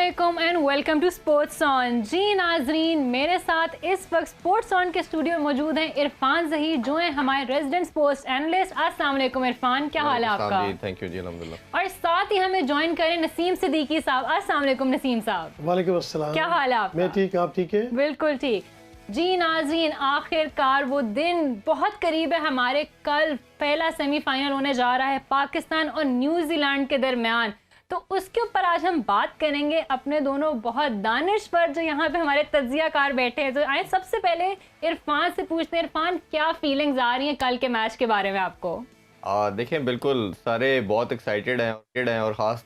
अस्सलामुअलैकुम and welcome to sports on. जी नाजरीन, मेरे साथ इस वक्त स्पोर्ट्स ऑन के स्टूडियो में मौजूद हैं इरफान ज़हीर, जो हैं हमारे रेजिडेंट स्पोर्ट्स एनालिस्ट। अस्सलामुअलैकुम इरफान, क्या हाल है आपका? थैंक यू जी, अल्हम्दुलिल्लाह। और साथ ही हमें ज्वाइन करें नसीम सिद्दीकी साहब। अस्सलामुअलैकुम नसीम साहब। वालेकुम अस्सलाम। क्या हाल है आपका? मैं ठीक, आप ठीक है? बिल्कुल ठीक। जी नाजरीन, आखिरकार वो दिन बहुत करीब है हमारे। कल पहला सेमीफाइनल होने जा रहा है पाकिस्तान और न्यूजीलैंड के दरमियान, तो उसके ऊपर आज हम बात करेंगे अपने दोनों बहुत दानिशवर जो यहाँ पे हमारे तज्जियाकार बैठे हैं। तो आए सबसे पहले इरफान से पूछते हैं, इरफान क्या फीलिंग्स आ रही हैं कल के मैच के बारे में आपको? देखें, बिल्कुल सारे बहुत एक्साइटेड हैं और ख़ास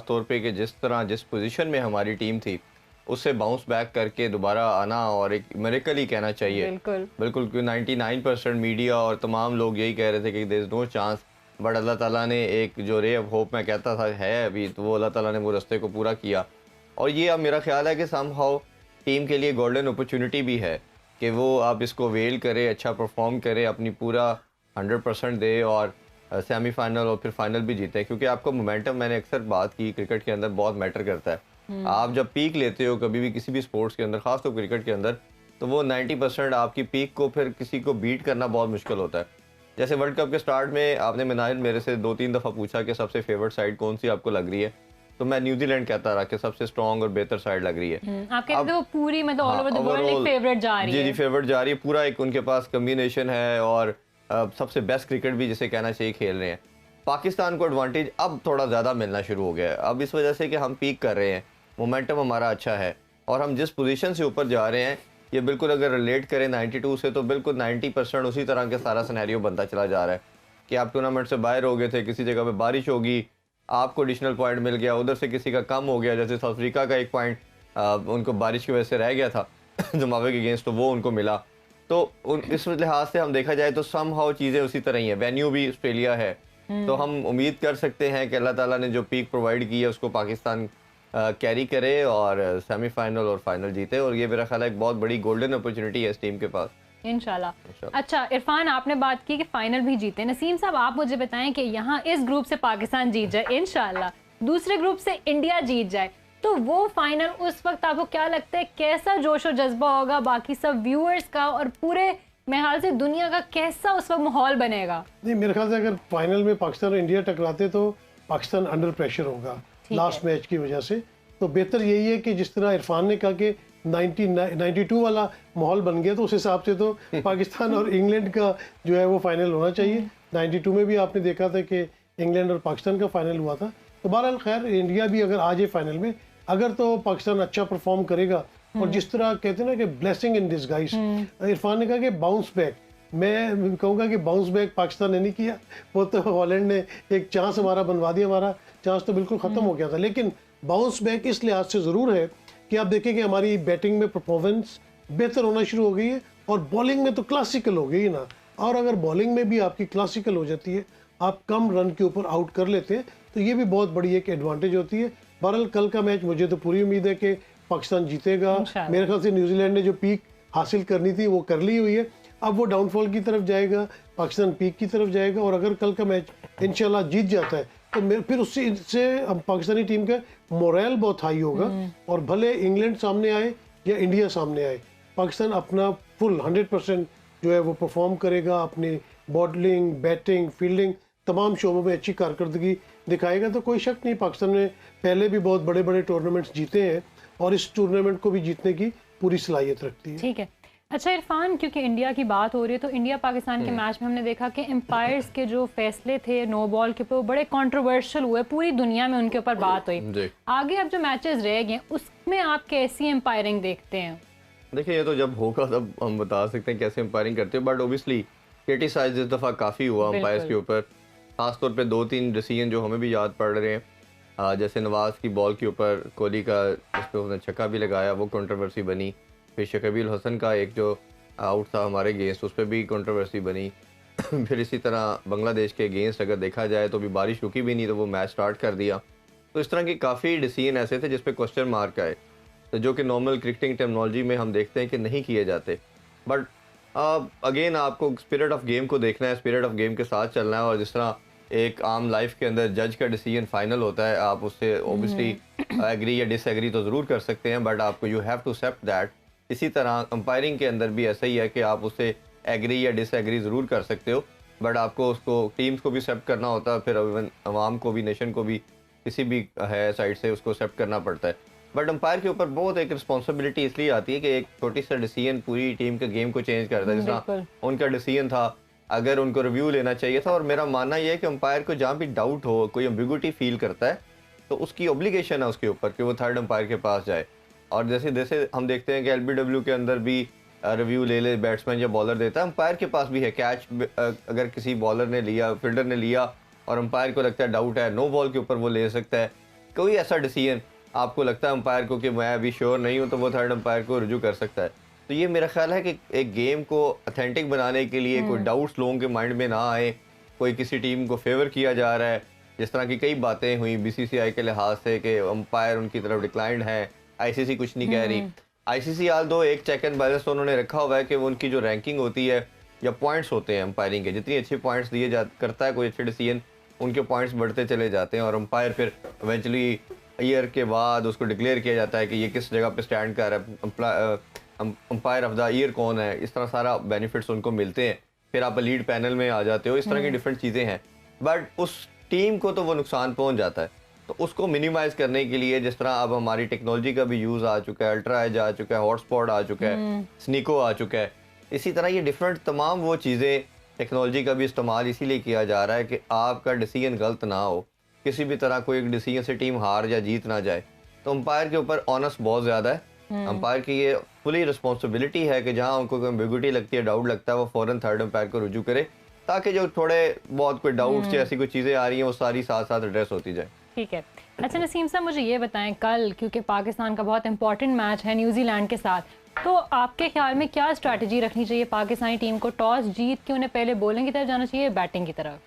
तौर पे कि जिस पोजीशन में हमारी टीम थी उससे बाउंस बैक करके दोबारा आना और एक मिरेकल ही कहना चाहिए। बिल्कुल 99% मीडिया और तमाम लोग यही कह रहे थे कि there is no chance, but अल्लाह ताला ने एक जो रे ऑफ होप मैं कहता था है अभी, तो वो अल्लाह ताला ने वो रास्ते को पूरा किया। और ये अब मेरा ख्याल है कि समहाउ टीम के लिए गोल्डन अपॉर्चुनिटी भी है कि वो आप इसको वेल करे, अच्छा परफॉर्म करे, अपनी पूरा 100% दे और सेमीफाइनल और फिर फाइनल भी जीते। क्योंकि आपको मोमेंटम, मैंने अक्सर बात की, क्रिकेट के अंदर बहुत मैटर करता है। आप जब पीक लेते हो कभी भी किसी भी स्पोर्ट्स के अंदर, खासतौर क्रिकेट के अंदर, तो वो 90% आपकी पीक को फिर किसी को बीट करना बहुत मुश्किल होता है। जैसे वर्ल्ड कप के स्टार्ट में आपने मिनाइल मेरे से 2-3 दफ़ा पूछा कि सबसे फेवरेट साइड कौन सी आपको लग रही है, तो मैं न्यूजीलैंड कहता रहा कि सबसे स्ट्रॉन्ग और बेहतर साइड लग रही है। आप कहते हो पूरी मतलब ऑल ओवर द वर्ल्ड एक फेवरेट जा रही है। जी, फेवरेट जा रही है, पूरा एक उनके पास कम्बिनेशन है और सबसे बेस्ट क्रिकेट भी जिसे कहना चाहिए खेल रहे हैं। पाकिस्तान को एडवांटेज अब थोड़ा ज़्यादा मिलना शुरू हो गया है, अब इस वजह से कि हम पीक कर रहे हैं, मोमेंटम हमारा अच्छा है और हम जिस पोजीशन से ऊपर जा रहे हैं, ये बिल्कुल अगर रिलेट करें 92 से, तो बिल्कुल 90% उसी तरह के सारा सिनेरियो बनता चला जा रहा है कि आप टूर्नामेंट से बाहर हो गए थे, किसी जगह पे बारिश होगी, आपको एडिशनल पॉइंट मिल गया, उधर से किसी का कम हो गया। जैसे साउथ अफ्रीका का एक पॉइंट उनको बारिश की वजह से रह गया था जिम्बाब्वे के अगेंस्ट, तो वो उनको मिला। तो इस लिहाज से हम देखा जाए तो समहाउ चीज़ें उसी तरह ही हैं। वेन्यू भी ऑस्ट्रेलिया है, तो हम उम्मीद कर सकते हैं कि अल्लाह ताला ने जो पीक प्रोवाइड की है उसको पाकिस्तान कैरी करे और सेमीफाइनल और फाइनल जीते। और ये मेरा ख्याल है एक बहुत बड़ी गोल्डन अपॉर्चुनिटी है इस टीम के पास, इंशाल्लाह। अच्छा इरफान, आपने बात की कि फाइनल भी जीते। नसीम साहब, आप मुझे बताएं कि यहाँ इस ग्रुप से पाकिस्तान जीत जाए इंशाल्लाह, दूसरे ग्रुप से इंडिया जीत जाए, तो वो फाइनल उस वक्त आपको क्या लगता है कैसा जोश और जज्बा होगा बाकी सब व्यूअर्स का और पूरे मेरे ख्याल से दुनिया का, कैसा उस वक्त माहौल बनेगा? नहीं, मेरे ख्याल से अगर फाइनल में पाकिस्तान और इंडिया टकराते तो पाकिस्तान अंडर प्रेशर होगा लास्ट मैच की वजह से। तो बेहतर यही है कि जिस तरह इरफान ने कहा कि 92 वाला माहौल बन गया, तो उस हिसाब से तो पाकिस्तान और इंग्लैंड का जो है वो फाइनल होना चाहिए। 92 में भी आपने देखा था कि इंग्लैंड और पाकिस्तान का फाइनल हुआ था। तो बहरहाल खैर, इंडिया भी अगर आ जाए फाइनल में, अगर तो पाकिस्तान अच्छा परफॉर्म करेगा और जिस तरह कहते हैं ना कि ब्लेसिंग इन डिस्गाइज, इरफान ने कहा कि बाउंस बैक, मैं कहूँगा कि बाउंस बैक पाकिस्तान ने नहीं किया, वो तो हॉलैंड ने एक चांस हमारा बनवा दिया, हमारा चांस तो बिल्कुल ख़त्म हो गया था। लेकिन बाउंस बैक इस लिहाज से ज़रूर है कि आप देखें कि हमारी बैटिंग में परफॉर्मेंस बेहतर होना शुरू हो गई है और बॉलिंग में तो क्लासिकल हो गई ना। और अगर बॉलिंग में भी आपकी क्लासिकल हो जाती है, आप कम रन के ऊपर आउट कर लेते हैं, तो ये भी बहुत बड़ी एक एडवांटेज होती है। बहरहाल कल का मैच मुझे तो पूरी उम्मीद है कि पाकिस्तान जीतेगा। मेरे ख्याल से न्यूजीलैंड ने जो पीक हासिल करनी थी वो कर ली हुई है, अब वो डाउनफॉल की तरफ जाएगा, पाकिस्तान पीक की तरफ जाएगा। और अगर कल का मैच इंशाल्लाह जीत जाता है तो फिर उससे पाकिस्तानी टीम का मोरल बहुत हाई होगा। और भले इंग्लैंड सामने आए या इंडिया सामने आए, पाकिस्तान अपना फुल 100% जो है वो परफॉर्म करेगा, अपनी बॉलिंग, बैटिंग, फील्डिंग तमाम शोबों में अच्छी कारकर्दगी दिखाएगा। तो कोई शक नहीं, पाकिस्तान ने पहले भी बहुत बड़े बड़े टूर्नामेंट्स जीते हैं और इस टूर्नामेंट को भी जीतने की पूरी सलाहियत रखती है। ठीक है। अच्छा इरफान, क्योंकि इंडिया की बात हो रही है, तो इंडिया पाकिस्तान के मैच में हमने देखा कि एम्पायर्स के जो फैसले थे नो बॉल के ऊपर, बड़े कंट्रोवर्शियल हुए, पूरी दुनिया में उनके ऊपर बात हुई। आगे अब जो मैचेस रह गए उसमें आप कैसी एम्पायरिंग देखते हैं? देखिए, ये तो जब होगा तब हम बता सकते हैं कैसे एम्पायरिंग करते हैं, बट ओबियसली क्रिटिसाइज इस दफ़ा काफ़ी हुआ एम्पायर्स के ऊपर, खासतौर पे 2-3 डिसीजन जो हमें भी याद पड़ रहे हैं। जैसे नवाज की बॉल के ऊपर कोहली का उस पर उसने छक्का भी लगाया, वो कंट्रोवर्सी बनी। फिर शकीबुल हसन का एक जो आउट था हमारे अगेंस्ट, उस पर भी कंट्रोवर्सी बनी। फिर इसी तरह बांग्लादेश के अगेंस्ट अगर देखा जाए तो भी बारिश रुकी भी नहीं, तो वो मैच स्टार्ट कर दिया। तो इस तरह की काफ़ी डिसीजन ऐसे थे जिस पे क्वेश्चन मार्क आए, तो जो कि नॉर्मल क्रिकेटिंग टेक्नोलॉजी में हम देखते हैं कि नहीं किए जाते। बट अगेन आपको स्पिरिट ऑफ गेम को देखना है, स्पिरिट ऑफ गेम के साथ चलना है। और जिस तरह एक आम लाइफ के अंदर जज का डिसीजन फाइनल होता है, आप उससे ओबियसली एग्री या डिसएग्री तो ज़रूर कर सकते हैं, बट आपको you have to accept that. इसी तरह अंपायरिंग के अंदर भी ऐसा ही है कि आप उससे एग्री या डिसएग्री ज़रूर कर सकते हो, बट आपको उसको टीम्स को भी एक्सेप्ट करना होता है, फिर इवन अवाम को भी, नेशन को भी, किसी भी है साइड से उसको एक्सेप्ट करना पड़ता है। बट अंपायर के ऊपर बहुत एक रिस्पॉन्सिबिलिटी इसलिए आती है कि एक छोटी सा डिसीजन पूरी टीम के गेम को चेंज करता है। जिस तरह उनका डिसीजन था, अगर उनको रिव्यू लेना चाहिए था, और मेरा मानना यह है कि अंपायर को जहाँ भी डाउट हो, कोई एम्बिग्युइटी फील करता है, तो उसकी ऑब्लिगेशन है उसके ऊपर कि वो थर्ड अंपायर के पास जाए। और जैसे जैसे हम देखते हैं कि एलबीडब्ल्यू के अंदर भी रिव्यू ले बैट्समैन या बॉलर देता है, अंपायर के पास भी है। कैच अगर किसी बॉलर ने लिया, फील्डर ने लिया, और अंपायर को लगता है डाउट है, नो बॉल के ऊपर वो ले सकता है। कोई ऐसा डिसीजन आपको लगता है अंपायर को कि मैं अभी श्योर नहीं हूँ, तो वो थर्ड अंपायर को रिव्यू कर सकता है। तो ये मेरा ख्याल है कि एक गेम को ऑथेंटिक बनाने के लिए कोई डाउट्स लोगों के माइंड में ना आए, कोई किसी टीम को फेवर किया जा रहा है, जिस तरह की कई बातें हुई बीसीसीआई के लिहाज से कि अंपायर उनकी तरफ डिक्लाइंड है, आईसीसी कुछ नहीं कह रही। आईसीसी हाल दो एक चेक एंड बैलेंस तो उन्होंने रखा हुआ है कि वो उनकी जो रैंकिंग होती है या पॉइंट्स होते हैं अंपायरिंग के, जितनी अच्छे पॉइंट्स दिए करता है कोई अच्छे डिसीजन, उनके पॉइंट्स बढ़ते चले जाते हैं, और अंपायर फिर इवेंचुअली ईयर के बाद उसको डिक्लेयर किया जाता है कि ये किस जगह पे स्टैंड कर रहा है, अंपायर ऑफ द ईयर कौन है, इस तरह सारा बेनिफिट्स उनको मिलते हैं। फिर आप लीड पैनल में आ जाते हो, इस तरह की डिफरेंट चीज़ें हैं। बट उस टीम को तो वो नुकसान पहुंच जाता है, तो उसको मिनिमाइज करने के लिए जिस तरह अब हमारी टेक्नोलॉजी का भी यूज़ आ चुका है, अल्ट्रा एज आ चुका है, हॉटस्पॉट आ चुका है, स्नीको आ चुका है, इसी तरह ये डिफरेंट तमाम वो चीज़ें, टेक्नोलॉजी का भी इस्तेमाल इसीलिए किया जा रहा है कि आपका डिसीजन गलत ना हो, किसी भी तरह कोई एक डिसीजन से टीम हार या जीत ना जाए। तो अंपायर के ऊपर ऑनस बहुत ज़्यादा है। अंपायर की ये फुली रिस्पॉन्सिबिलिटी है कि जहाँ उनको कोई एम्बिग्युइटी लगती है, डाउट लगता है, वो फ़ौरन थर्ड अंपायर को रुजू करे, ताकि जो थोड़े बहुत कोई डाउट्स या ऐसी कोई चीज़ें आ रही हैं वो सारी साथ साथ एड्रेस होती जाए। ठीक है। अच्छा नसीम साहब, मुझे ये बताएं, कल क्योंकि पाकिस्तान का बहुत इंपॉर्टेंट मैच है न्यूजीलैंड के साथ, तो आपके ख्याल में क्या स्ट्रैटेजी रखनी चाहिए पाकिस्तानी टीम को? टॉस जीत के उन्हें पहले बॉलिंग की तरफ जाना चाहिए, बैटिंग की तरफ?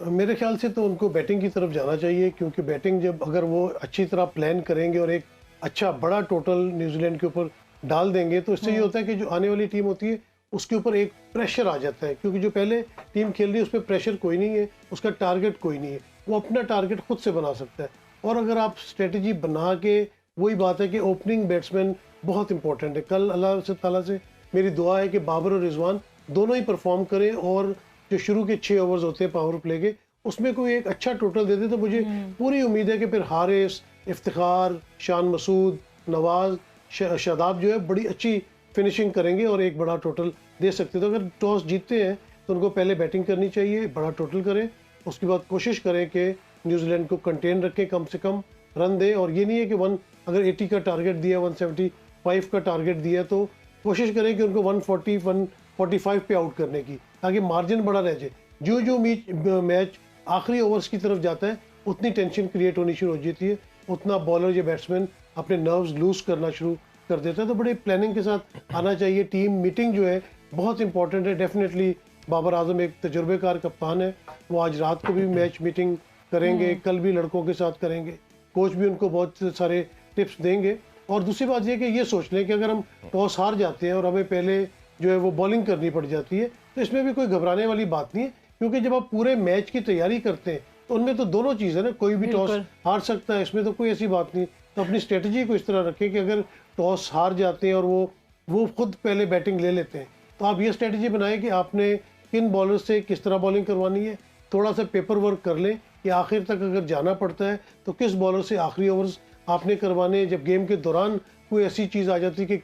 मेरे ख्याल से तो उनको बैटिंग की तरफ जाना चाहिए, क्योंकि बैटिंग जब अगर वो अच्छी तरह प्लान करेंगे और एक अच्छा बड़ा टोटल न्यूजीलैंड के ऊपर डाल देंगे, तो इससे ये होता है कि जो आने वाली टीम होती है उसके ऊपर एक प्रेशर आ जाता है, क्योंकि जो पहले टीम खेल रही है उस पर प्रेशर कोई नहीं है, उसका टारगेट कोई नहीं है, वो अपना टारगेट खुद से बना सकता है। और अगर आप स्ट्रेटजी बना के, वही बात है कि ओपनिंग बैट्समैन बहुत इंपॉर्टेंट है। कल अल्लाह से ताला से मेरी दुआ है कि बाबर और रिजवान दोनों ही परफॉर्म करें, और जो शुरू के 6 ओवर्स होते हैं पावर प्ले के, उसमें कोई एक अच्छा टोटल दे दे, तो मुझे पूरी उम्मीद है कि फिर हारिस, इफ्तिखार, शान मसूद, नवाज, शादाब जो है बड़ी अच्छी फिनिशिंग करेंगे और एक बड़ा टोटल दे सकते हैं। तो अगर टॉस जीतते हैं तो उनको पहले बैटिंग करनी चाहिए, बड़ा टोटल करें, उसके बाद कोशिश करें कि न्यूजीलैंड को कंटेन रखें, कम से कम रन दें। और ये नहीं है कि अगर 80 का टारगेट दिया, 175 का टारगेट दिया, तो कोशिश करें कि उनको 140, 145 पे आउट करने की, ताकि मार्जिन बड़ा रह जाए। जो जो मैच आखिरी ओवर्स की तरफ जाता है, उतनी टेंशन क्रिएट होनी शुरू हो जाती है, उतना बॉलर या बैट्समैन अपने नर्व्स लूज करना शुरू कर देता है। तो बड़े प्लानिंग के साथ आना चाहिए। टीम मीटिंग जो है बहुत इंपॉर्टेंट है। डेफिनेटली बाबर आजम एक तजुर्बेकार कप्तान है, वो आज रात को भी मैच मीटिंग करेंगे, कल भी लड़कों के साथ करेंगे, कोच भी उनको बहुत सारे टिप्स देंगे। और दूसरी बात यह कि ये सोच लें कि अगर हम टॉस हार जाते हैं और हमें पहले जो है वो बॉलिंग करनी पड़ जाती है, तो इसमें भी कोई घबराने वाली बात नहीं है, क्योंकि जब आप पूरे मैच की तैयारी करते हैं तो उनमें तो दोनों चीज़ है ना, कोई भी टॉस हार सकता है, इसमें तो कोई ऐसी बात नहीं। तो अपनी स्ट्रेटजी को इस तरह रखें कि अगर टॉस हार जाते हैं और वो खुद पहले बैटिंग ले लेते हैं, तो आप ये स्ट्रेटजी बनाएं कि आपने किन बॉलर से किस तरह बॉलिंग करवानी है। थोड़ा सा पेपर वर्क कर लें कि आखिर तक अगर जाना पड़ता है तो किस बॉलर से आखिरी ओवर्स आपने करवाने। जब गेम के दौरान कोई ऐसी चीज़ आ जाती है कि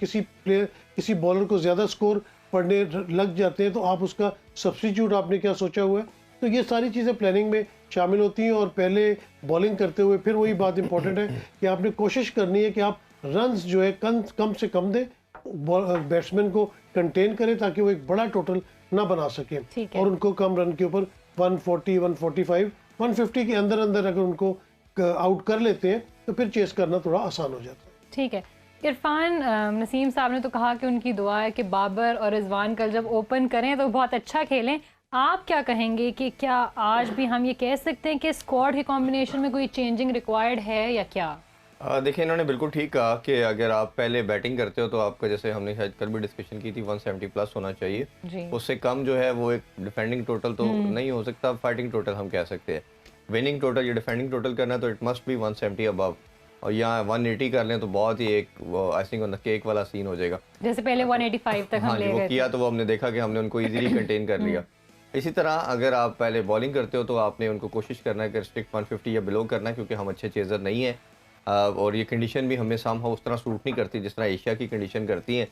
किसी बॉलर को ज़्यादा स्कोर पड़ने लग जाते हैं, तो आप उसका सब्स्टिट्यूट आपने क्या सोचा हुआ है। तो ये सारी चीज़ें प्लानिंग में शामिल होती हैं। और पहले बॉलिंग करते हुए फिर वही बात इंपॉर्टेंट है कि आपने कोशिश करनी है कि आप रन्स जो है कम से कम दें, बैट्समैन को कंटेन करें, ताकि वो एक बड़ा टोटल ना बना सके, और उनको कम रन के ऊपर 140, 145, 150 के अंदर अगर उनको आउट कर लेते हैं तो फिर चेस करना थोड़ा आसान हो जाता है। ठीक है। इरफान, नसीम साहब ने तो कहा कि उनकी दुआ है कि बाबर और रिजवान कल जब ओपन करें तो बहुत अच्छा खेलें। आप क्या कहेंगे कि क्या आज भी हम ये कह सकते हैं कि स्क्वाड के कॉम्बिनेशन में कोई चेंजिंग रिक्वायर्ड है या क्या? देखिए, इन्होंने बिल्कुल ठीक कहा कि अगर आप पहले बैटिंग करते हो तो आपका, जैसे हमने शायद कल भी डिस्कशन की थी, 170 प्लस होना चाहिए। उससे कम जो है वो एक डिफेंडिंग टोटल तो नहीं हो सकता, फाइटिंग टोटल हम कह सकते हैं। विनिंग टोटल या डिफेंडिंग टोटल करना है तो इट मस्ट बी 170 अबव, और यहाँ 180 कर लें तो बहुत ही एक आइसिंग ऑन द केक वाला सीन हो जाएगा। जैसे पहले 185 तक हम ले गए वो किया तो वो हमने देखा कि हमने उनको इजीली कंटेन कर लिया। इसी तरह अगर आप पहले बॉलिंग करते हो तो आपने उनको कोशिश करना है कि स्ट्रिक्ट 150 या बिलो करना है, क्योंकि हम अच्छे चेजर नहीं है और ये कंडीशन भी हमें सामहाउ उस तरह सूट नहीं करती जिस तरह एशिया की कंडीशन करती हैं।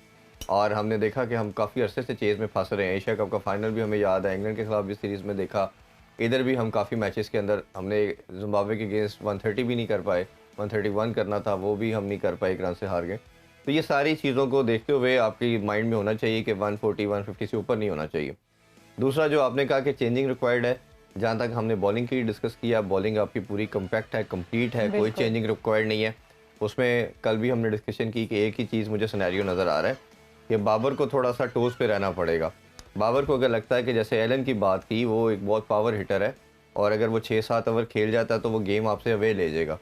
और हमने देखा कि हम काफ़ी अरसे से चेज़ में फंस रहे हैं। एशिया कप का फाइनल भी हमें याद है, इंग्लैंड के खिलाफ भी सीरीज़ में देखा, इधर भी हम काफ़ी मैचेस के अंदर हमने जिम्बाब्वे के अगेंस्ट 130 भी नहीं कर पाए, 131 करना था वो भी हम नहीं कर पाए, एक रन से हार गए। तो ये सारी चीज़ों को देखते हुए आपकी माइंड में होना चाहिए कि 140 150 से ऊपर नहीं होना चाहिए। दूसरा जो आपने कहा कि चेंजिंग रिक्वायर्ड है, जहाँ तक हमने बॉलिंग की डिस्कस किया, बॉलिंग आपकी पूरी कम्पैक्ट है, कंप्लीट है, कोई चेंजिंग रिक्वायर्ड नहीं है। उसमें कल भी हमने डिस्कशन की कि एक ही चीज़ मुझे सिनेरियो नज़र आ रहा है कि बाबर को थोड़ा सा टोस पे रहना पड़ेगा। बाबर को अगर लगता है कि जैसे एलन की बात की, वो एक बहुत पावर हिटर है और अगर वो 6-7 ओवर खेल जाता है तो वो गेम आपसे अवे ले जाएगा,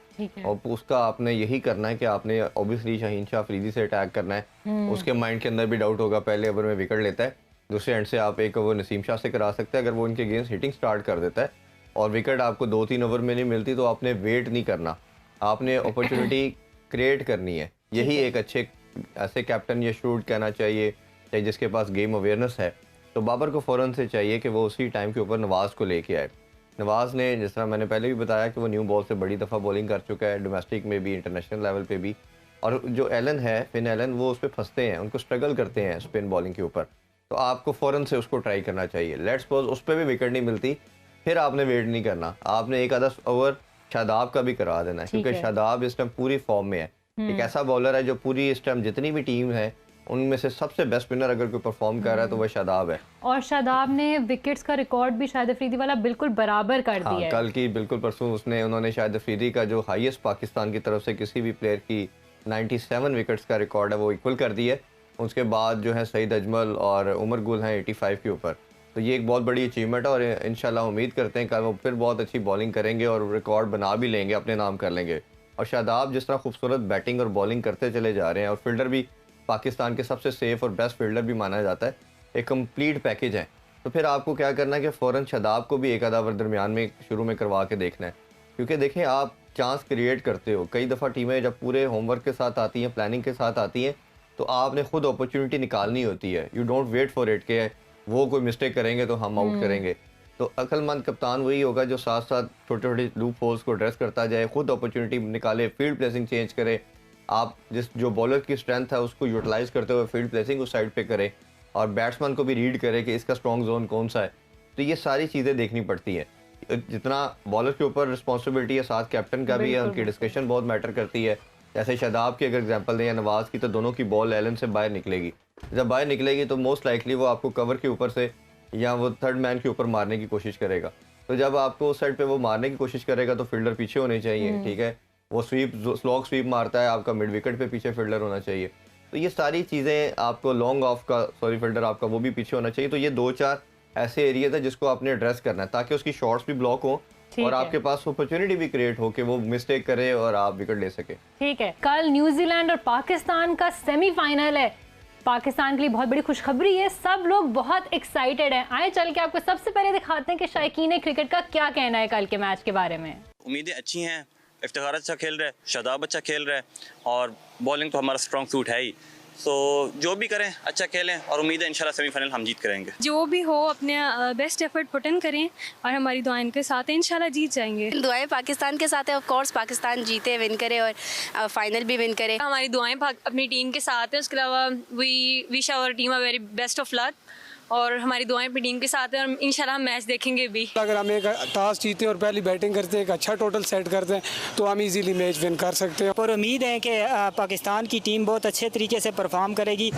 और उसका आपने यही करना है कि आपने ऑब्वियसली शाहीन शाह अफरीदी से अटैक करना है। उसके माइंड के अंदर भी डाउट होगा, पहले ओवर में विकेट लेता है, दूसरे एंड से आप एक ओवर नसीम शाह से करा सकते हैं। अगर वो इनके अगेंस्ट हिटिंग स्टार्ट कर देता है और विकेट आपको 2-3 ओवर में नहीं मिलती तो आपने वेट नहीं करना, आपने अपॉर्चुनिटी क्रिएट करनी है। यही एक अच्छे ऐसे कैप्टन या शूट कहना चाहिए, चाहे जिसके पास गेम अवेयरनेस है। तो बाबर को फ़ौरन से चाहिए कि वो उसी टाइम के ऊपर नवाज़ को लेके आए। नवाज़ ने, जिस तरह मैंने पहले भी बताया कि वो न्यू बॉल से बड़ी दफ़ा बॉलिंग कर चुका है, डोमेस्टिक में भी, इंटरनेशनल लेवल पे भी। और जो एलन है, फिन एलन, वो उस पर फंसते हैं, उनको स्ट्रगल करते हैं स्पिन बॉलिंग के ऊपर, तो आपको फ़ौरन से उसको ट्राई करना चाहिए। लेट्स सपोज उस पर भी विकेट नहीं मिलती, फिर आपने वेट नहीं करना, आपने एक आधा ओवर शादाब का भी करा देना है, क्योंकि शादाब इस टाइम पूरी फॉर्म में है। एक ऐसा बॉलर है जो पूरी इस टाइम जितनी भी टीम है उनमें से सबसे बेस्ट स्पिनर अगर कोई परफॉर्म कर रहा है तो वह शादाब है। और शादाब ने विकेट्स का रिकॉर्ड भी शाहिद अफरीदी वाला बिल्कुल बराबर कर दिया है। कल की बिल्कुल परसों उन्होंने शाहिद अफरीदी का जो हाईएस्ट पाकिस्तान की तरफ से किसी भी प्लेयर की 97 विकेट्स का रिकॉर्ड है वो इक्वल कर दिया है। उसके बाद जो है सईद अजमल और उमर गुल हैं 85 के ऊपर। तो ये एक बहुत बड़ी अचीवमेंट है और इंशाल्लाह उम्मीद करते हैं कल वो फिर बहुत अच्छी बॉलिंग करेंगे और रिकॉर्ड बना भी लेंगे, अपने नाम कर लेंगे। और शादाब जिस तरह खूबसूरत बैटिंग और बॉलिंग करते चले जा रहे हैं, और फील्डर भी पाकिस्तान के सबसे सेफ और बेस्ट फील्डर भी माना जाता है, एक कंप्लीट पैकेज है। तो फिर आपको क्या करना है कि फ़ौरन शादाब को भी एक आधा ओवर दरमियान में शुरू में करवा के देखना है, क्योंकि देखें आप चांस क्रिएट करते हो। कई दफ़ा टीमें जब पूरे होमवर्क के साथ आती हैं, प्लानिंग के साथ आती हैं, तो आपने खुद अपॉर्चुनिटी निकालनी होती है। You don't wait for it के वो कोई मिस्टेक करेंगे तो हम आउट करेंगे। तो अक्लमंद कप्तान वही होगा जो साथ साथ छोटे छोटे लूप होल्स को एड्रेस करता जाए, खुद अपॉर्चुनिटी निकाले, फील्ड प्लेसिंग चेंज करे। आप जो बॉलर की स्ट्रेंथ है उसको यूटिलाइज करते हुए फील्ड प्लेसिंग उस साइड पे करें, और बैट्समैन को भी रीड करे कि इसका स्ट्रॉन्ग जोन कौन सा है। तो ये सारी चीज़ें देखनी पड़ती हैं। जितना बॉलर के ऊपर रिस्पॉन्सिबिलिटी है, साथ कैप्टन का भी है, उनकी डिस्कशन बहुत मैटर करती है। जैसे शादाब की अगर एग्जांपल दें या नवाज़ की, तो दोनों की बॉल एलन से बाहर निकलेगी। जब बाहर निकलेगी तो मोस्ट लाइकली वो आपको कवर के ऊपर से या वो थर्ड मैन के ऊपर मारने की कोशिश करेगा। तो जब आपको उस साइड पे वो मारने की कोशिश करेगा तो फील्डर पीछे होने चाहिए, ठीक है। वो स्लॉग स्वीप मारता है, आपका मिड विकेट पे पीछे फील्डर होना चाहिए। तो ये सारी चीज़ें आपको लॉन्ग ऑफ का फील्डर आपका वो भी पीछे होना चाहिए। तो ये 2-4 ऐसे एरियाज है जिसको आपने एड्रेस करना है ताकि उसकी शॉट्स भी ब्लॉक हो और आपके पास अपॉर्चुनिटी भी क्रिएट हो कि वो मिस्टेक करे और आप विकेट ले सके। ठीक है, कल न्यूजीलैंड और पाकिस्तान का सेमीफाइनल है। पाकिस्तान के लिए बहुत बड़ी खुशखबरी है, सब लोग बहुत एक्साइटेड हैं। आए चल के आपको सबसे पहले दिखाते हैं कि शायकीन क्रिकेट का क्या कहना है कल के मैच के बारे में। उम्मीदें अच्छी हैं, इफ्तिखार अच्छा खेल रहा है, शादाब अच्छा खेल रहा है और बॉलिंग तो हमारा स्ट्रॉन्ग सूट है ही। तो जो भी करें अच्छा खेलें और उम्मीद है इंशाल्लाह सेमीफाइनल हम जीत करेंगे। जो भी हो अपने बेस्ट एफर्ट पुट इन करें और हमारी दुआएं इनके साथ हैं, इंशाल्लाह जीत जाएंगे। दुआएं पाकिस्तान के साथ है, ऑफ कोर्स पाकिस्तान जीते, विन करे और फाइनल भी विन करे। हमारी दुआएं अपनी टीम के साथ हैं। उसके अलावा we wish our team a very best of luck और हमारी दुआएं अपनी टीम के साथ हैं और इंशाल्लाह हम मैच देखेंगे भी। अगर हम एक टॉस जीते और पहली बैटिंग करते हैं, एक अच्छा टोटल सेट करते हैं तो हम इजीली मैच विन कर सकते हैं। और उम्मीद है कि पाकिस्तान की टीम बहुत अच्छे तरीके से परफॉर्म करेगी।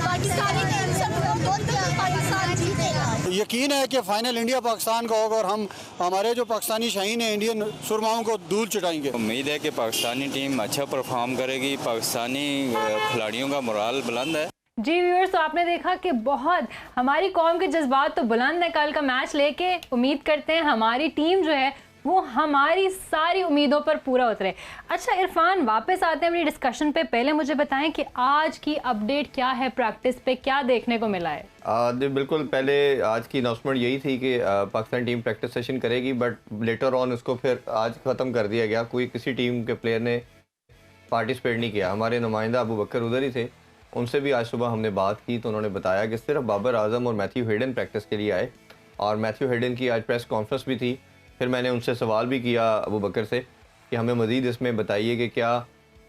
यकीन है कि फाइनल इंडिया पाकिस्तान का होगा और हम हमारे जो पाकिस्तानी शाहीन है इंडियन सुरमाओं को धूल चटाएंगे। उम्मीद है कि पाकिस्तानी टीम अच्छा परफॉर्म करेगी, पाकिस्तानी खिलाड़ियों का मोराल बुलंद है। जी व्यूअर्स, तो आपने देखा कि बहुत हमारी कौम के जज्बात तो बुलंद है कल का मैच लेके। उम्मीद करते हैं हमारी टीम जो है वो हमारी सारी उम्मीदों पर पूरा उतरे। अच्छा इरफान, वापस आते हैं अपनी डिस्कशन पे, पहले मुझे बताएं कि आज की अपडेट क्या है, प्रैक्टिस पे क्या देखने को मिला है? बिल्कुल, पहले आज की अनाउंसमेंट यही थी कि पाकिस्तान टीम प्रैक्टिस सेशन करेगी, बट लेटर ऑन उसको फिर आज ख़त्म कर दिया गया। किसी टीम के प्लेयर ने पार्टिसिपेट नहीं किया। हमारे नुमाइंदा अबू बकर उधर ही थे, उनसे भी आज सुबह हमने बात की तो उन्होंने बताया कि सिर्फ बाबर आजम और मैथ्यू हेडन प्रैक्टिस के लिए आए, और मैथ्यू हेडन की आज प्रेस कॉन्फ्रेंस भी थी। फिर मैंने उनसे सवाल भी किया अबू बकर से कि हमें मज़ीद इसमें बताइए कि क्या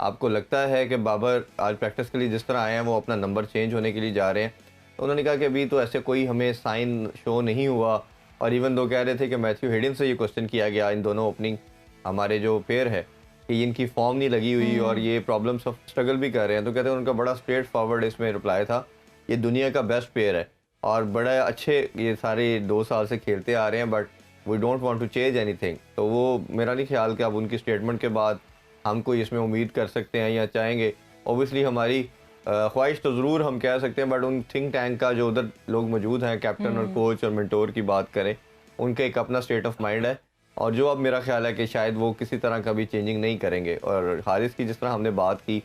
आपको लगता है कि बाबर आज प्रैक्टिस के लिए जिस तरह आए हैं वो अपना नंबर चेंज होने के लिए जा रहे हैं? तो उन्होंने कहा कि अभी तो ऐसे कोई हमें साइन शो नहीं हुआ, और इवन दो कह रहे थे कि मैथ्यू हेडन से ये क्वेश्चन किया गया, इन दोनों ओपनिंग हमारे जो पेयर है, कि इनकी फॉर्म नहीं लगी हुई और ये प्रॉब्लम्स ऑफ स्ट्रगल भी कर रहे हैं। तो कहते हैं उनका बड़ा स्ट्रेट फॉरवर्ड इसमें रिप्लाई था, ये दुनिया का बेस्ट प्लेयर है और बड़ा अच्छे ये सारे 2 साल से खेलते आ रहे हैं, but we don't want to change anything. तो वो मेरा नहीं ख्याल कि अब उनकी स्टेटमेंट के बाद हम कोई इसमें उम्मीद कर सकते हैं या चाहेंगे। ओबियसली हमारी ख्वाहिश तो ज़रूर हम कह सकते हैं, बट उन थिंक टैंक का जो उधर लोग मौजूद हैं, कैप्टन और कोच और मेंटोर की बात करें, उनका एक अपना स्टेट ऑफ माइंड है, और जो अब मेरा ख्याल है कि शायद वो किसी तरह का भी चेंजिंग नहीं करेंगे। और हारिस की जिस तरह हमने बात की,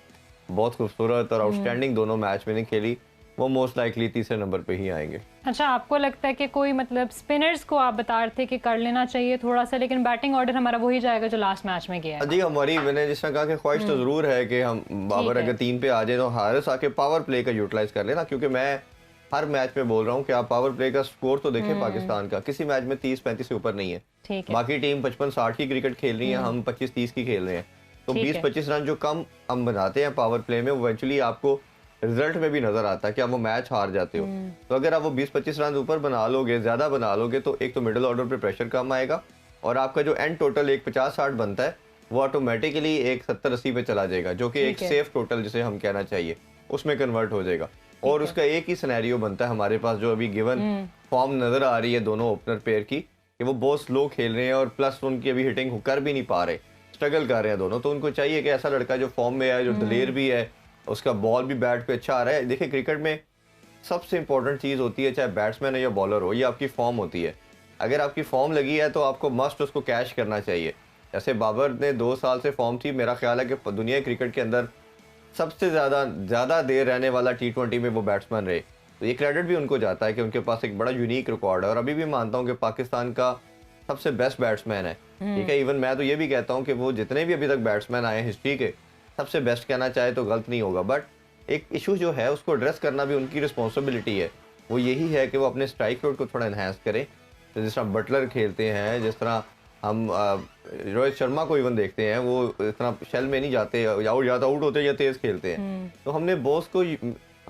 बहुत खूबसूरत और आउटस्टैंडिंग दोनों मैच में खेली, वो मोस्ट लाइकली तीसरे नंबर पे ही आएंगे। अच्छा, आपको लगता है कि कोई मतलब स्पिनर्स को आप बता रहे थे कि कर लेना चाहिए थोड़ा सा, लेकिन बैटिंग ऑर्डर हमारा वही जाएगा जो लास्ट मैच में गया है? जी, हमारी मैंने जिस तरह कहा कि ख्वाहिश तो ज़रूर है कि हम बाबर अगर 3 पे आ जाए तो हारिस आके पावर प्ले का यूटिलाइज कर लेना, क्योंकि मैं हर मैच में बोल रहा हूँ कि आप पावर प्ले का स्कोर तो देखें पाकिस्तान का, किसी मैच में 30-35 से ऊपर नहीं है। बाकी टीम 55-60 की क्रिकेट खेल रही है, हम 25-30 की खेल रहे हैं। तो 20-25 रन जो कम हम बनाते हैं पावर प्ले में, वो इवेंचुअली आपको रिजल्ट में भी नजर आता है कि आप वो मैच हार जाते हो। तो अगर आप वो 20-25 रन ऊपर बना लोगे, ज्यादा बना लोगे, तो एक तो मिडिल ऑर्डर पे प्रेशर कम आएगा, और आपका जो एंड टोटल एक 50-60 बनता है वो ऑटोमेटिकली एक 70-80 पे चला जाएगा, जो कि एक सेफ टोटल जिसे हम कहना चाहिए उसमें कन्वर्ट हो जाएगा। और उसका एक ही सिनेरियो बनता है हमारे पास, जो अभी गिवन फॉर्म नजर आ रही है दोनों ओपनर पेयर की, कि वो बहुत स्लो खेल रहे हैं और प्लस उनकी अभी हिटिंग कर भी नहीं पा रहे, स्ट्रगल कर रहे हैं दोनों। तो उनको चाहिए कि ऐसा लड़का जो फॉर्म में है, जो दलेर भी है, उसका बॉल भी बैट पे अच्छा आ रहा है। देखिए, क्रिकेट में सबसे इंपॉर्टेंट चीज़ होती है, चाहे बैट्समैन हो या बॉलर हो, ये आपकी फॉर्म होती है। अगर आपकी फॉर्म लगी है तो आपको मस्ट उसको कैश करना चाहिए। जैसे बाबर ने 2 साल से फॉर्म थी, मेरा ख्याल है कि दुनिया क्रिकेट के अंदर सबसे ज़्यादा देर रहने वाला T20 में वो बैट्समैन रहे। तो ये क्रेडिट भी उनको जाता है कि उनके पास एक बड़ा यूनिक रिकॉर्ड है, और अभी भी मानता हूँ कि पाकिस्तान का सबसे बेस्ट बैट्समैन है। ठीक है, इवन मैं तो ये भी कहता हूँ कि वो जितने भी अभी तक बैट्समैन आए हैं हिस्ट्री के, सबसे बेस्ट कहना चाहे तो गलत नहीं होगा। बट एक इशू जो है उसको एड्रेस करना भी उनकी रिस्पॉन्सिबिलिटी है, वो यही है कि वो अपने स्ट्राइक रेट को थोड़ा इन्हांस करें। तो जिस तरह बटलर खेलते हैं, जिस तरह हम रोहित शर्मा को इवन देखते हैं, वो इतना शेल में नहीं जाते, या तो आउट होते हैं या तेज खेलते हैं। तो हमने बॉल्स को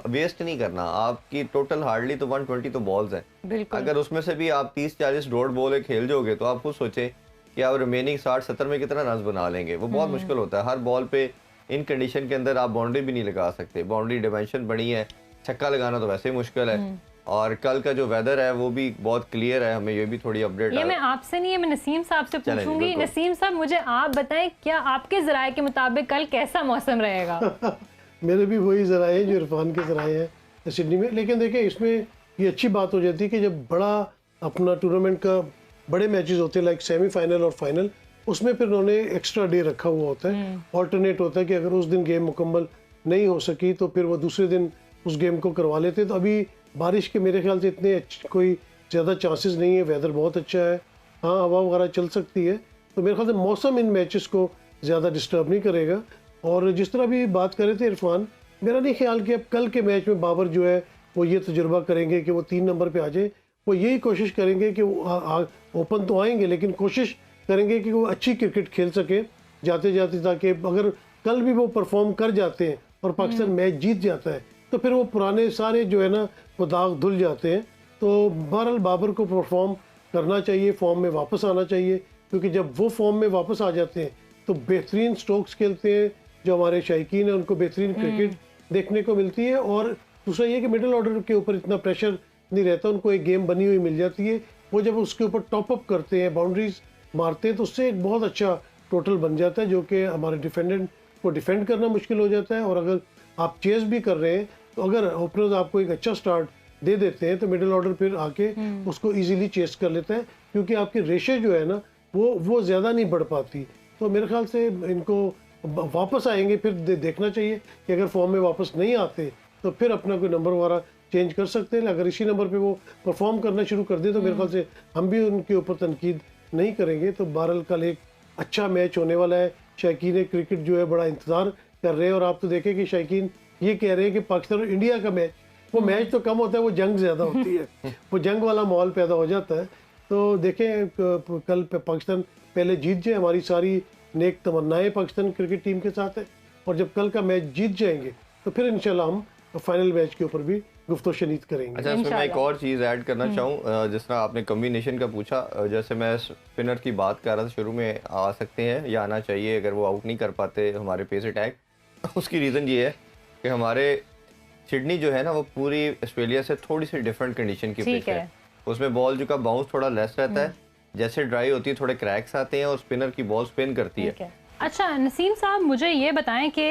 वेस्ट नहीं करना। आपकी टोटल हार्डली तो 120 तो बॉल्स हैं, अगर उसमें से भी आप 30-40 डॉट बॉल खेल जाओगे तो आप खुद सोचें कि आप रिमेनिंग 60-70 में कितना रन बना लेंगे। वो बहुत मुश्किल होता है। हर बॉल पे इन कंडीशन के अंदर आप बाउंड्री भी नहीं लगा सकते, बाउंड्री डिमेंशन बड़ी है, छक्का लगाना तो वैसे ही मुश्किल है। और कल का जो वेदर है वो भी बहुत क्लियर है, हमें ये भी थोड़ी अपडेट ये मैं आपसे नहीं है, मैं नसीम साहब से पूछूंगी। नसीम साहब, मुझे आप बताएं, क्या आपके ज़राए के मुताबिक कल कैसा मौसम रहेगा? मेरे भी वही ज़राए जो इरफान के ज़राए हैं सिडनी में। लेकिन देखिए, इसमें ये अच्छी बात हो जाती है कि जब बड़ा अपना टूर्नामेंट का बड़े मैचेस होते हैं, लाइक सेमीफाइनल और फाइनल, उसमें फिर उन्होंने एक्स्ट्रा डे रखा हुआ होता है, ऑल्टरनेट होता है कि अगर उस दिन गेम मुकम्मल नहीं हो सकी तो फिर वो दूसरे दिन उस गेम को करवा लेते। तो अभी बारिश के मेरे ख्याल से इतने कोई ज़्यादा चांसेस नहीं है, वेदर बहुत अच्छा है, हाँ हवा वगैरह चल सकती है, तो मेरे ख्याल से मौसम इन मैचेस को ज़्यादा डिस्टर्ब नहीं करेगा। और जिस तरह भी बात कर रहे थे इरफान, मेरा नहीं ख्याल कि अब कल के मैच में बाबर जो है वो ये तजुर्बा करेंगे कि वो 3 नंबर पे आ जाए। वो यही कोशिश करेंगे कि वो ओपन तो आएंगे, लेकिन कोशिश करेंगे कि वो अच्छी क्रिकेट खेल सके जाते जाते, ताकि अगर कल भी वो परफॉर्म कर जाते हैं और पाकिस्तान मैच जीत जाता है तो फिर वो पुराने सारे जो है ना वो दाग धुल जाते हैं। तो बहरहाल बाबर को परफॉर्म करना चाहिए, फॉर्म में वापस आना चाहिए, क्योंकि जब वो फॉर्म में वापस आ जाते हैं तो बेहतरीन स्ट्रोक्स खेलते हैं, जो हमारे शायकीन हैं उनको बेहतरीन क्रिकेट देखने को मिलती है। और दूसरा ये कि मिडिल ऑर्डर के ऊपर इतना प्रेशर नहीं रहता, उनको एक गेम बनी हुई मिल जाती है, वो जब उसके ऊपर टॉप अप करते हैं, बाउंड्रीज मारते हैं, तो उससे एक बहुत अच्छा टोटल बन जाता है, जो कि हमारे डिफेंडेंट को डिफेंड करना मुश्किल हो जाता है। और अगर आप चेस भी कर रहे हैं तो अगर ओपनर्स आपको एक अच्छा स्टार्ट दे देते हैं तो मिडिल ऑर्डर फिर आके उसको इजीली चेस कर लेता है, क्योंकि आपकी रेशे जो है ना वो ज़्यादा नहीं बढ़ पाती। तो मेरे ख्याल से इनको वापस आएंगे फिर देखना चाहिए कि अगर फॉर्म में वापस नहीं आते तो फिर अपना कोई नंबर वगैरह चेंज कर सकते हैं। अगर इसी नंबर पे वो परफॉर्म करना शुरू कर दे तो मेरे ख्याल से हम भी उनके ऊपर तनकीद नहीं करेंगे। तो बहरहाल कल एक अच्छा मैच होने वाला है। शायकीन क्रिकेट जो है बड़ा इंतज़ार कर रहे हैं और आप तो देखें कि शायकीन ये कह रहे हैं कि पाकिस्तान और इंडिया का मैच, वो मैच तो कम होता है, वो जंग ज़्यादा होती है, वो जंग वाला माहौल पैदा हो जाता है। तो देखें कल पाकिस्तान पहले जीत जाए, हमारी सारी नेक तमन्नाएं पाकिस्तान क्रिकेट टीम के साथ है, और जब कल का मैच जीत जाएंगे तो फिर इंशाल्लाह हम फाइनल मैच के ऊपर भी गुफ्तो शनीद करेंगे। अच्छा, इसमें मैं एक और चीज़ ऐड करना चाहूँ, जिस तरह आपने कम्बिनेशन का पूछा, जैसे मैं स्पिनर की बात कर रहा था शुरू में, आ सकते हैं या आना चाहिए अगर वो आउट नहीं कर पाते हमारे पेस अटैक। उसकी रीज़न ये है कि हमारे सिडनी जो है ना वो पूरी ऑस्ट्रेलिया से थोड़ी सी डिफरेंट कंडीशन की पिच है। उसमें बॉल जो का बाउंस थोड़ा लेस रहता है, जैसे ड्राई होती है थोड़े क्रैक्स आते हैं और स्पिनर की बॉल स्पिन करती है। अच्छा नसीम साहब, मुझे ये बताएं कि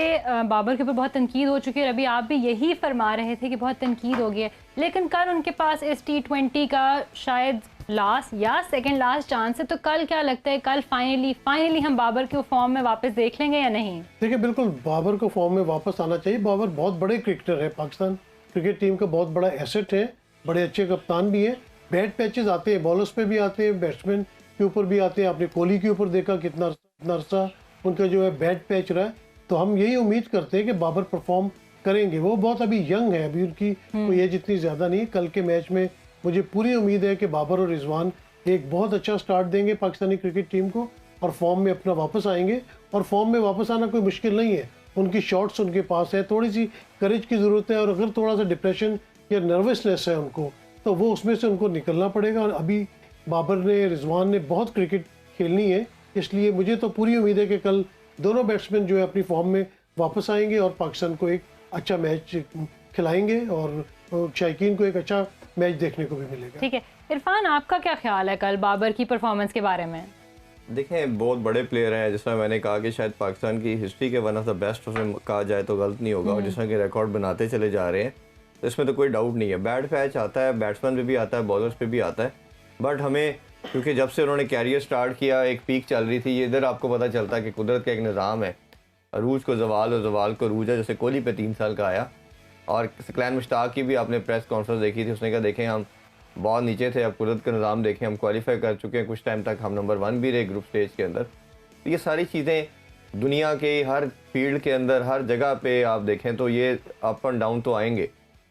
बाबर के ऊपर बहुत तनकीद हो चुकी है, अभी आप भी यही फरमा रहे थे कि बहुत तनकीद हो गई है, लेकिन कल उनके पास इस T20 का शायद लास्ट या सेकंड लास्ट चांस है, तो कल क्या लगता है, कल फाइनली हम बाबर को फॉर्म में वापस देख लेंगे या नहीं? देखिए, बिल्कुल बाबर को फॉर्म में वापस आना चाहिए। बाबर बहुत बड़े क्रिकेटर है, पाकिस्तान क्रिकेट टीम का बहुत बड़ा एसेट है, बड़े अच्छे कप्तान भी है। बैड पैचेस आते हैं, बॉलर्स पे भी आते हैं, बैट्समैन के ऊपर भी आते हैं। आपने कोहली के ऊपर देखा कितना अरसा उनका जो है बैड पैच रहा है। तो हम यही उम्मीद करते हैं कि बाबर परफॉर्म करेंगे। वो बहुत अभी यंग है, अभी उनकी कोई एज इतनी ज़्यादा नहीं है। कल के मैच में मुझे पूरी उम्मीद है कि बाबर और रिजवान एक बहुत अच्छा स्टार्ट देंगे पाकिस्तानी क्रिकेट टीम को और फॉर्म में अपना वापस आएंगे। और फॉर्म में वापस आना कोई मुश्किल नहीं है, उनकी शॉट्स उनके पास है, थोड़ी सी करेज की ज़रूरत है। और अगर थोड़ा सा डिप्रेशन या नर्वसनेस है उनको, तो वो उसमें से उनको निकलना पड़ेगा। और अभी बाबर ने, रिजवान ने बहुत क्रिकेट खेलनी है, इसलिए मुझे तो पूरी उम्मीद है कि कल दोनों बैट्समैन जो है अपनी फॉर्म में वापस आएंगे और पाकिस्तान को एक अच्छा मैच खिलाएंगे और शायकीन को एक अच्छा मैच देखने को भी मिलेगा। ठीक है इरफान, आपका क्या ख्याल है कल बाबर की परफॉर्मेंस के बारे में? देखें, बहुत बड़े प्लेयर हैं, जिस तरह मैंने कहा कि शायद पाकिस्तान की हिस्ट्री के वन ऑफ द बेस्ट उसमें कहा जाए तो गलत नहीं होगा। और जिस तरह के रिकॉर्ड बनाते चले जा रहे हैं तो इसमें तो कोई डाउट नहीं है। बैड पैच आता है, बैट्समैन पे भी आता है, बॉलर्स पे भी आता है, बट हमें क्योंकि जब से उन्होंने कैरियर स्टार्ट किया एक पीक चल रही थी, ये इधर आपको पता चलता है कि कुदरत का एक निज़ाम है, अरूज को जवाल और जवाल को अरूज है। जैसे कोहली पे 3 साल का आया, और सकलैन मुश्ताक की भी आपने प्रेस कॉन्फ्रेंस देखी थी, उसने कहा देखें हम बहुत नीचे थे, अब कुदरत का निज़ाम देखें, हम क्वालिफाई कर चुके हैं, कुछ टाइम तक हम नंबर 1 भी रहे ग्रुप स्टेज के अंदर। तो ये सारी चीज़ें दुनिया के हर फील्ड के अंदर हर जगह पे आप देखें तो ये अप एंड डाउन तो आएंगे,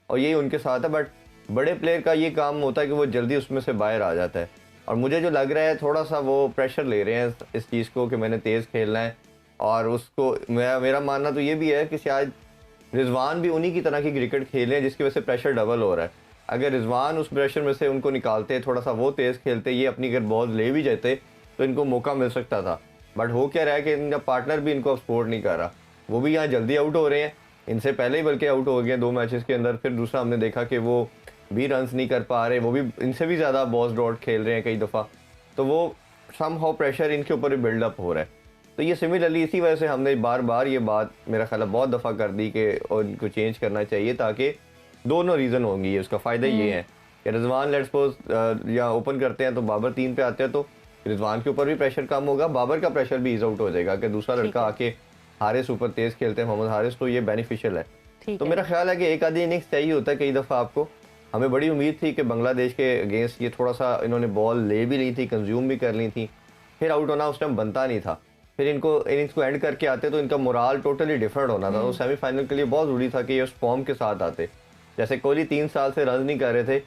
और यही उनके साथ है। बट बड़े प्लेयर का ये काम होता है कि वो जल्दी उसमें से बाहर आ जाता है, और मुझे जो लग रहा है थोड़ा सा वो प्रेशर ले रहे हैं इस चीज़ को कि मैंने तेज़ खेलना है। और उसको मेरा मानना तो ये भी है कि शायद रिजवान भी उन्हीं की तरह की क्रिकेट खेलें जिसकी वजह से प्रेशर डबल हो रहा है। अगर रिजवान उस प्रेशर में से उनको निकालते, थोड़ा सा वो तेज़ खेलते, ये अपनी अगर बॉल ले भी जाते तो इनको मौका मिल सकता था। बट हो क्या रहा है कि इनका पार्टनर भी इनको सपोर्ट नहीं कर रहा, वो भी यहाँ जल्दी आउट हो रहे हैं, इनसे पहले ही बल्कि आउट हो गए 2 मैचेस के अंदर। फिर दूसरा हमने देखा कि वो भी रन्स नहीं कर पा रहे, वो भी इनसे भी ज़्यादा बॉस डॉट खेल रहे हैं कई दफ़ा, तो वो सम हाउ प्रेशर इनके ऊपर भी बिल्डअप हो रहा है। तो ये सिमिलरली इसी वजह से हमने बार बार ये बात मेरा ख्याल है बहुत दफ़ा कर दी कि इनको चेंज करना चाहिए, ताकि दोनों रीज़न होंगी। उसका फ़ायदा ये है कि रिजवान लेट्स सपोज या ओपन करते हैं तो बाबर 3 पे आते हैं, तो रिजवान के ऊपर भी प्रेशर कम होगा, बाबर का प्रेशर भी ईज आउट हो जाएगा कि दूसरा लड़का आके हारिस ऊपर तेज़ खेलते हैं, मोहम्मद हारिस, तो ये बेनिफिशियल है। तो मेरा ख्याल है कि एक आधी इनिंग्स चाहिए होता है कई दफ़ा आपको। हमें बड़ी उम्मीद थी कि बांग्लादेश के अगेंस्ट ये थोड़ा सा इन्होंने बॉल ले भी ली थी, कंज्यूम भी कर ली थी, फिर आउट होना उस टाइम बनता नहीं था, फिर इनको इनिंग्स को एंड करके आते तो इनका मोराल टोटली डिफरेंट होना था। तो सेमीफाइनल के लिए बहुत ज़रूरी था कि ये उस फॉर्म के साथ आते। जैसे कोहली 3 साल से रन नहीं कर रहे थे,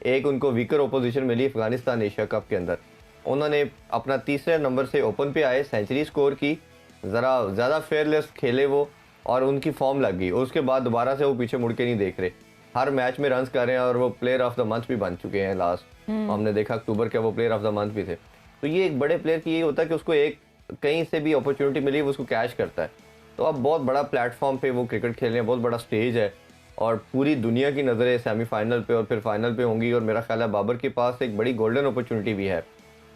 एक उनको वीकर ओपोजिशन मिली अफगानिस्तान एशिया कप के अंदर, उन्होंने अपना 3रे नंबर से ओपन पे आए, सेंचुरी स्कोर की, ज़रा ज़्यादा फेयरलेस खेले वो, और उनकी फॉर्म लग गई। उसके बाद दोबारा से वो पीछे मुड़ के नहीं देख रहे, हर मैच में रन्स कर रहे हैं, और वो प्लेयर ऑफ द मंथ भी बन चुके हैं। लास्ट हमने देखा अक्टूबर के वो प्लेयर ऑफ द मंथ भी थे। तो ये एक बड़े प्लेयर की यही होता है कि उसको एक कहीं से भी अपॉर्चुनिटी मिली वो उसको कैच करता है। तो अब बहुत बड़ा प्लेटफॉर्म पे वो क्रिकेट खेल रहे हैं, बहुत बड़ा स्टेज है, और पूरी दुनिया की नज़रें सेमीफाइनल पे और फिर फाइनल पे होंगी। और मेरा ख्याल है बाबर के पास एक बड़ी गोल्डन अपॉर्चुनिटी भी है,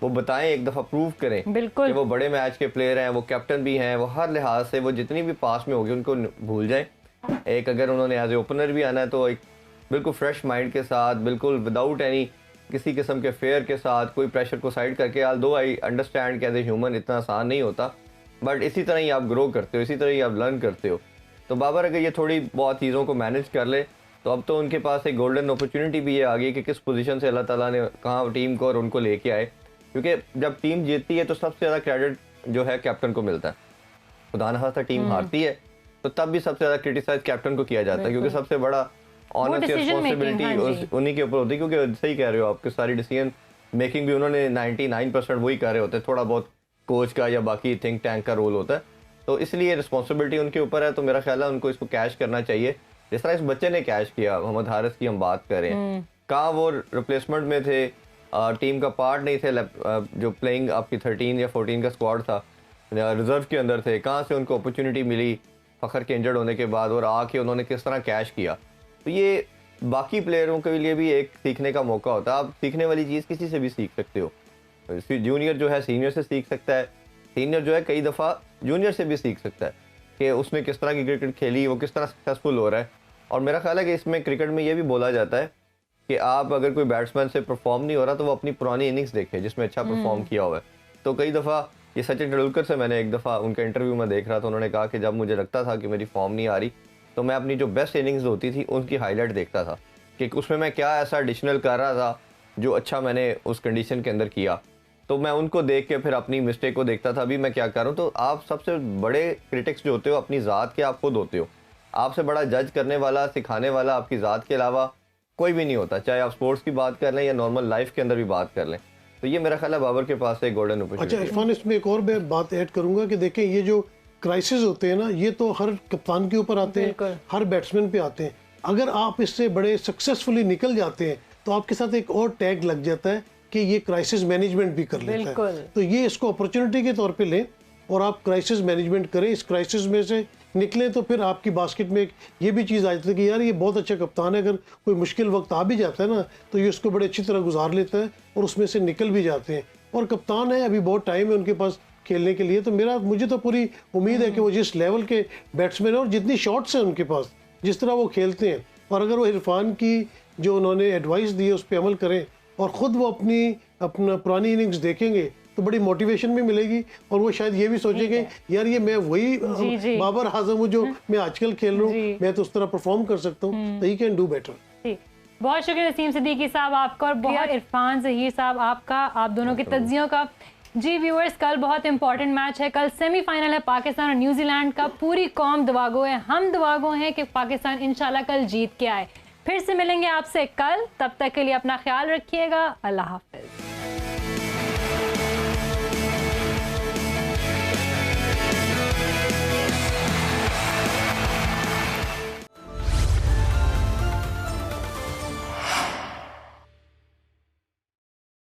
वो बताएं, एक दफ़ा प्रूव करें कि वो बड़े मैच के प्लेयर हैं, वो कैप्टन भी हैं, वो हर लिहाज से वो जितनी भी पास में होगी उनको भूल जाएं। एक अगर उन्होंने एज ए ओपनर भी आना है तो एक बिल्कुल फ्रेश माइंड के साथ, बिल्कुल विदाउट एनी किसी किस्म के फेयर के साथ कोई प्रेशर को साइड करके आल दो आई अंडरस्टैंड कि एज ए ह्यूमन इतना आसान नहीं होता, बट इसी तरह ही आप ग्रो करते हो, इसी तरह ही आप लर्न करते हो। तो बाबर अगर ये थोड़ी बहुत चीज़ों को मैनेज कर ले तो अब तो उनके पास एक गोल्डन अपॉर्चुनिटी भी है आगे कि किस पोजीशन से अल्लाह ताला ने कहाँ टीम को और उनको लेके आए, क्योंकि जब टीम जीतती है तो सबसे ज़्यादा क्रेडिट जो है कैप्टन को मिलता है। खुदा न खास्ता टीम हारती है तो तब भी सबसे ज़्यादा क्रिटिसाइज कैप्टन को किया जाता है, क्योंकि सबसे बड़ा ऑनर की रिस्पॉन्सिबिलिटी उन्हीं के ऊपर होती है, क्योंकि सही कह रहे हो आपके सारी डिसीजन मेकिंग भी उन्होंने 99% वही कर रहे होते हैं, थोड़ा बहुत कोच का या बाकी थिंक टैंक का रोल होता है, तो इसलिए रिस्पॉन्सिबिलिटी उनके ऊपर है। तो मेरा ख्याल है उनको इसको कैश करना चाहिए, जिस तरह इस बच्चे ने कैश किया। मोहम्मद हारिस की हम बात करें, कहाँ वो रिप्लेसमेंट में थे, टीम का पार्ट नहीं थे, जो प्लेइंग आपकी 13 या 14 का स्क्वाड था, रिजर्व के अंदर थे, कहाँ से उनको अपॉर्चुनिटी मिली फ़खर के इंजर्ड होने के बाद, और आके उन्होंने किस तरह कैश किया। तो ये बाकी प्लेयरों के लिए भी एक सीखने का मौका होता है। आप सीखने वाली चीज़ किसी से भी सीख सकते हो, जूनियर जो है सीनियर से सीख सकता है, सीनियर जो है कई दफ़ा जूनियर से भी सीख सकता है कि उसने किस तरह की क्रिकेट खेली, वो किस तरह सक्सेसफुल हो रहा है। और मेरा ख्याल है कि इसमें क्रिकेट में ये भी बोला जाता है कि आप अगर कोई बैट्समैन से परफॉर्म नहीं हो रहा तो वो अपनी पुरानी इनिंग्स देखे जिसमें अच्छा परफॉर्म किया हुआ है। तो कई दफ़ा ये सचिन तेंदुलकर से मैंने एक दफ़ा उनका इंटरव्यू में देख रहा था, उन्होंने कहा कि जब मुझे लगता था कि मेरी फॉर्म नहीं आ रही तो मैं अपनी जो बेस्ट इनिंग्स होती थी उनकी हाईलाइट देखता था कि उसमें मैं क्या ऐसा एडिशनल कर रहा था जो अच्छा मैंने उस कंडीशन के अंदर किया। तो मैं उनको देख के फिर अपनी मिस्टेक को देखता था, अभी मैं क्या कर रहा हूँ। तो आप सबसे बड़े क्रिटिक्स जो होते हो अपनी ज़ात के आप खुद होते हो, आपसे बड़ा जज करने वाला, सिखाने वाला आपकी ज़ात के अलावा कोई भी नहीं होता, चाहे आप स्पोर्ट्स की बात कर लें या नॉर्मल लाइफ के अंदर भी बात कर लें। तो ये मेरा ख्याल है बाबर के पास एक गोल्डन अपॉर्चुनिटी। अच्छा इरफान, इसमें एक और मैं बात ऐड करूंगा कि देखें ये जो क्राइसिस होते हैं ना, ये तो हर कप्तान के ऊपर आते हैं, हर बैट्समैन पे आते हैं। अगर आप इससे बड़े सक्सेसफुली निकल जाते हैं तो आपके साथ एक और टैग लग जाता है कि ये क्राइसिस मैनेजमेंट भी कर लेता है। तो ये इसको अपॉर्चुनिटी के तौर पे लें और आप क्राइसिस मैनेजमेंट करें, इस क्राइसिस में से निकलें तो फिर आपकी बास्केट में ये भी चीज़ आ जाती है कि यार ये बहुत अच्छा कप्तान है, अगर कोई मुश्किल वक्त आ भी जाता है ना तो ये उसको बड़े अच्छी तरह गुजार लेता है और उसमें से निकल भी जाते हैं। और कप्तान है, अभी बहुत टाइम है उनके पास खेलने के लिए, तो मुझे तो पूरी उम्मीद है कि वो जिस लेवल के बैट्समैन है और जितनी शॉट्स हैं उनके पास, जिस तरह वो खेलते हैं, और अगर वो इरफान की जो उन्होंने एडवाइस दी है उस पर अमल करें और ख़ुद वो अपना पुरानी इनिंग्स देखेंगे तो बड़ी मोटिवेशन भी मिलेगी और वो शायद ये भी सोचेंगे यार ये मैं वही बाबर आजम हूँ जो मैं आजकल खेल रहा हूँ, मैं तो उस तरह परफॉर्म कर सकता हूँ, तो ही कैन डू बेटर। बहुत शुक्रिया नसीम सिद्दीकी साहब आपका और बहुत इरफान ज़हीर साहब आपका, आप दोनों की तज्जियों का। जी व्यूअर्स, कल बहुत इंपॉर्टेंट मैच है, कल सेमीफाइनल है पाकिस्तान और न्यूजीलैंड का। पूरी कौम दुआगो है, हम दुआगो हैं कि पाकिस्तान इंशाल्लाह कल जीत के आए। फिर से मिलेंगे आपसे कल, तब तक के लिए अपना ख्याल रखिएगा। अल्लाह हाफिज़।